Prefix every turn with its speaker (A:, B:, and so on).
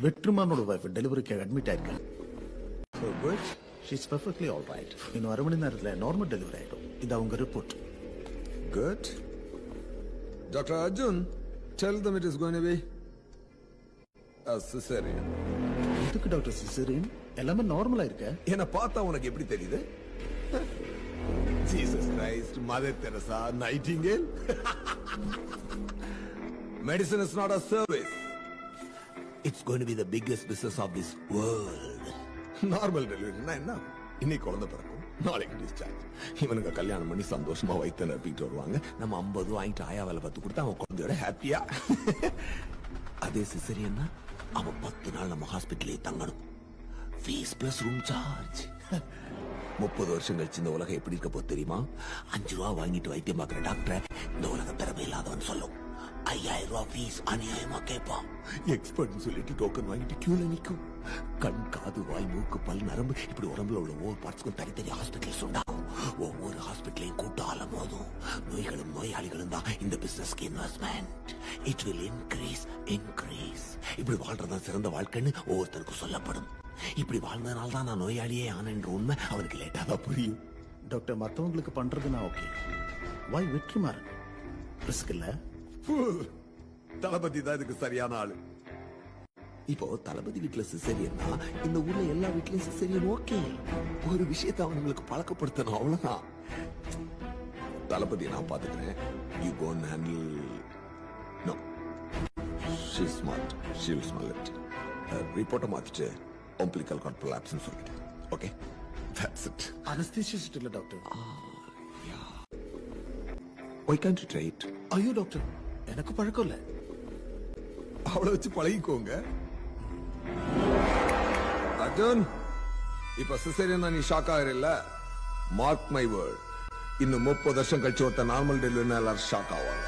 A: வெற்றிமானோட wife டெலிவரிக்கு admit ஆயிருக்காங்க. So good. She's perfectly all right. இன்னும் 1/2 மணி நேரத்துல நார்மல் டெலிவரி ஆயிடும். இது அவங்க report.
B: Good. Dr. Arjun, tell them it is going to be a cesarean.
A: எதுக்கு டாக்டர் சிசேரியன்? எல்லாமே நார்மலா இருக்க.
B: என்ன பார்த்தா உனக்கு எப்படி தெரியுது? Jesus Christ, Mother Teresa, Nightingale. Medicine is not a service. It's going to be the biggest business of this world. Normal delivery na enna? இன்னைக்கு குழந்தை பிறக்கும், நாளைக்கு டிஸ்சார்ஜ். இவனுங்க கல்யாணம் பண்ணி சந்தோஷமா வயிற்று நிரப்பிட்டு வருவாங்க. நம்ம 50 வாங்கிட்டு ஆயா வேலை பார்த்து கொடுத்தா அவன் குழந்தையோட ஹாப்பியா. அதே சிசரியன்னா அவன் 10 நாள் நம்ம ஹாஸ்பிட்டலே தங்கணும். Fees plus room charge. 30 வருஷம் கழிச்சு இந்த உலகம் எப்படி இருக்க போது தெரியுமா? 5 ரூபா வாங்கிட்டு வைத்தியம் பார்க்கிற டாக்டர் இந்த உலகம் திறமை இல்லாதவன் சொல்லும். 5000 ரூபா ஃபீஸ் அநியாயமா கேட்பான். எக்ஸ்பர்ட் சொல்லிட்டு டோக்கன் வாங்கிட்டு கியூல நிக்கும். கண், காது, வாய், மூக்கு, பல், நரம்பு இப்படி உடம்புல உள்ள ஒவ்வொரு பார்ட்ஸ்க்கும் தனித்தனி ஹாஸ்பிட்டல்ஸ் உண்டாகும். ஒவ்வொரு ஹாஸ்பிட்டலையும் கூட்டால போதும். நோய்களும் நோயாளிகளும் தான் இந்த பிசினஸ்க்கு இன்வெஸ்ட்மெண்ட். It will increase. இப்படி வாழ்றதா சிறந்த வாழ்க்கைன்னு ஒவ்வொருத்தருக்கும் சொல்லப்படும். இப்படி வாழ்ந்ததுனால தான் நான் நோயாளியே ஆனன்ற உண்மை அவனுக்கு லேட்டா தான் புரியும்.
A: டாக்டர் மத்தவங்களுக்கு பண்றதுனா ஓகே. வாய் வெற்றிமாறன் ரிஸ்க் இல்ல.
B: தளபதி தான் இதுக்கு சரியான ஆளு. இப்போ தளபதி வீட்டுல சிசேரியன்னா இந்த ஊர்ல எல்லா வீட்லயும் சிசேரியன் ஓகே. ஒரு விஷயத்தை அவங்களுக்கு பழக்கப்படுத்தணும், அவ்வளவுதான். தளபதி நான் பாத்துக்கிறேன். You go and handle. No, she is smart. She will smell it. ரிப்போர்ட்டை மாத்திட்டு umbilical cord collapse ன்னு சொல்லிட்டு. Okay, that's it.
A: அனஸ்தீசிஸ்ட் இல்ல doctor.
B: Why can't you try it?
A: ஐயோ டாக்டர், எனக்கு பழக்கம் இல்ல.
B: அவளை வச்சு பழகிக்கோங்க. அர்ஜுன், இப்ப சிசேரியன் நீ ஷாக் ஆகிறில்ல? மார்க் மை வேர்ட், இன்னும் 30 வருஷம் கழிச்சு ஒருத்தர் நார்மல் டெலிவரி எல்லாரும் ஷாக் ஆவாங்க.